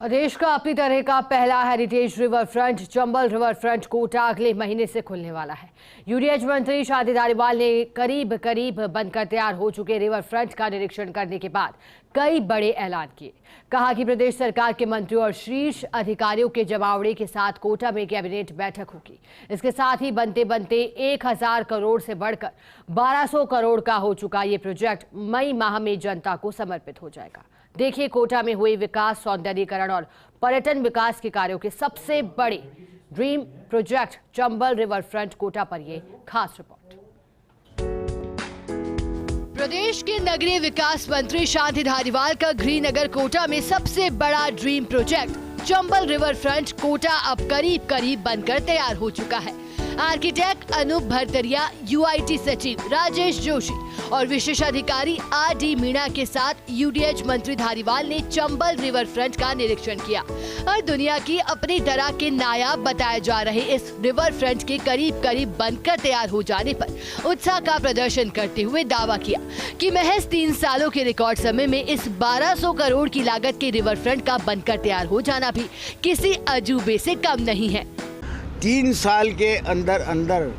देश का अपनी तरह का पहला heritage river front Chambal river front Kota अगले महीने से खुलने वाला है। यूडीएच मंत्री शादी धारीवाल ने करीब बनकर तैयार हो चुके रिवर फ्रंट का निरीक्षण करने के बाद कई बड़े ऐलान किए। कहा कि प्रदेश सरकार के मंत्रियों और शीर्ष अधिकारियों के जमावड़े के साथ कोटा में कैबिनेट बैठक होगी। इसके साथ ही बनते 1000 करोड़ से बढ़कर 1200 करोड़ का हो चुका ये प्रोजेक्ट मई माह में जनता को समर्पित हो जाएगा। देखिए कोटा में हुए विकास, सौंदर्यीकरण और पर्यटन विकास के कार्यों के सबसे बड़े dream project Chambal river front Kota पर ये खास रिपोर्ट। प्रदेश के नगरीय विकास मंत्री शादी धारीवाल का गृहनगर कोटा में सबसे बड़ा dream project Chambal river front Kota अब करीब बनकर तैयार हो चुका है। आर्किटेक्ट अनूप भरतरिया, यूआईटी सचिव राजेश जोशी और विशेष अधिकारी आर.डी. मीणा के साथ यूडीएच मंत्री धारीवाल ने चंबल रिवर फ्रंट का निरीक्षण किया और दुनिया की अपनी तरह के नायाब बताए जा रहे इस रिवर फ्रंट के करीब बनकर तैयार हो जाने पर उत्साह का प्रदर्शन करते हुए दावा किया कि महज 3 सालों के रिकॉर्ड समय में इस 1200 करोड़ की लागत के रिवर फ्रंट का बनकर तैयार हो जाना भी किसी अजूबे से कम नहीं है। 3 साल के अंदर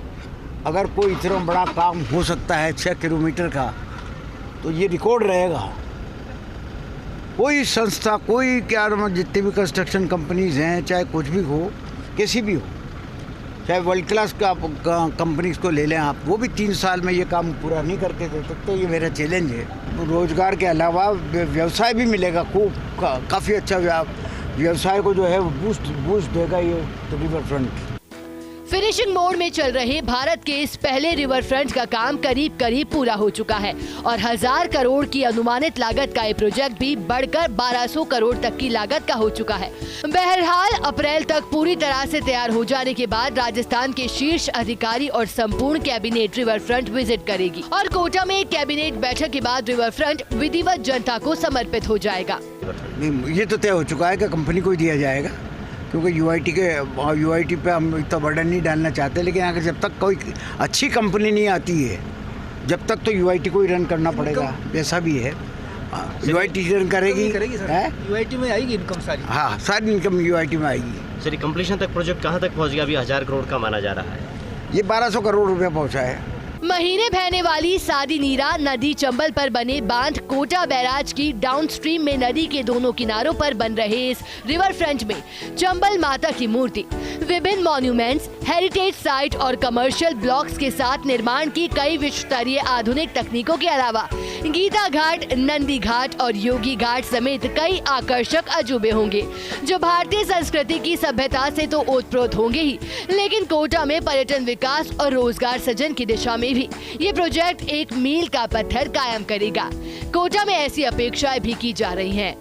अगर कोई इतना बड़ा काम हो सकता है 6 किलोमीटर का, तो ये रिकॉर्ड रहेगा। कोई संस्था, कोई क्या जितनी भी कंस्ट्रक्शन कंपनीज हैं, चाहे कुछ भी हो, कैसी भी हो, चाहे वर्ल्ड क्लास का कंपनीज को ले लें आप, वो भी 3 साल में ये काम पूरा नहीं करके दे सकते। ये मेरा चैलेंज है। रोजगार के अलावा व्यवसाय भी मिलेगा, खूब काफ़ी अच्छा व्यवसाय को जो है बूस्ट देगा ये रिवर फ्रंट। फिनिशिंग मोड में चल रहे भारत के इस पहले रिवर फ्रंट का काम करीब पूरा हो चुका है और 1000 करोड़ की अनुमानित लागत का ये प्रोजेक्ट भी बढ़कर 1200 करोड़ तक की लागत का हो चुका है। बहरहाल अप्रैल तक पूरी तरह से तैयार हो जाने के बाद राजस्थान के शीर्ष अधिकारी और संपूर्ण कैबिनेट रिवर फ्रंट विजिट करेगी और कोटा में कैबिनेट बैठक के बाद रिवर फ्रंट विधिवत जनता को समर्पित हो जाएगा। ये तो तय हो चुका है कि कंपनी को ही दिया जाएगा, क्योंकि यूआईटी पे हम इतना बर्डन नहीं डालना चाहते, लेकिन अगर जब तक कोई अच्छी कंपनी नहीं आती है, जब तक तो यूआईटी को ही रन करना पड़ेगा। जैसा भी है यूआईटी रन करेगी यूआईटी में आएगी इनकम सारी। हाँ, सारी इनकम यूआईटी में आएगी। सर, कंप्लीशन तक प्रोजेक्ट कहाँ तक पहुँच गया? अभी 1000 करोड़ का माना जा रहा है। ये 1200 करोड़ रुपया पहुँचा है। महीने बहने वाली सादी नीरा नदी चंबल पर बने बांध कोटा बैराज की डाउनस्ट्रीम में नदी के दोनों किनारों पर बन रहे इस रिवर फ्रंट में चंबल माता की मूर्ति, विभिन्न मॉन्यूमेंट्स, हेरिटेज साइट और कमर्शियल ब्लॉक्स के साथ निर्माण की कई विश्व स्तरीय आधुनिक तकनीकों के अलावा गीता घाट, नंदी घाट और योगी घाट समेत कई आकर्षक अजूबे होंगे जो भारतीय संस्कृति की सभ्यता से तो ओतप्रोत होंगे ही, लेकिन कोटा में पर्यटन विकास और रोजगार सृजन की दिशा में भी ये प्रोजेक्ट एक मील का पत्थर कायम करेगा। कोटा में ऐसी अपेक्षाएं भी की जा रही हैं।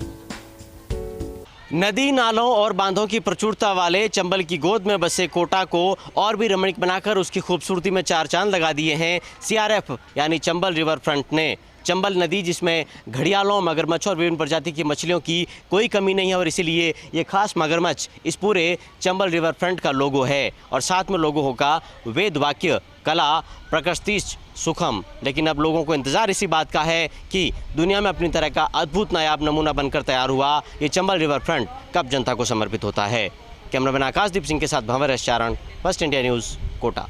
नदी, नालों और बांधों की प्रचुरता वाले चंबल की गोद में बसे कोटा को और भी रमणीक बनाकर उसकी खूबसूरती में 4 चांद लगा दिए हैं सीआरएफ यानी चंबल रिवर फ्रंट ने। चंबल नदी जिसमें घड़ियालों, मगरमच्छ और विभिन्न प्रजाति की मछलियों की कोई कमी नहीं है और इसीलिए ये खास मगरमच्छ इस पूरे चंबल रिवर फ्रंट का लोगो है और साथ में लोगो होगा वेद वाक्य कला प्रकृतिश्च सुखम। लेकिन अब लोगों को इंतजार इसी बात का है कि दुनिया में अपनी तरह का अद्भुत नायाब नमूना बनकर तैयार हुआ ये चंबल रिवर फ्रंट कब जनता को समर्पित होता है। कैमरामैन आकाशदीप सिंह के साथ भंवर एस चारण, फर्स्ट इंडिया न्यूज़, कोटा।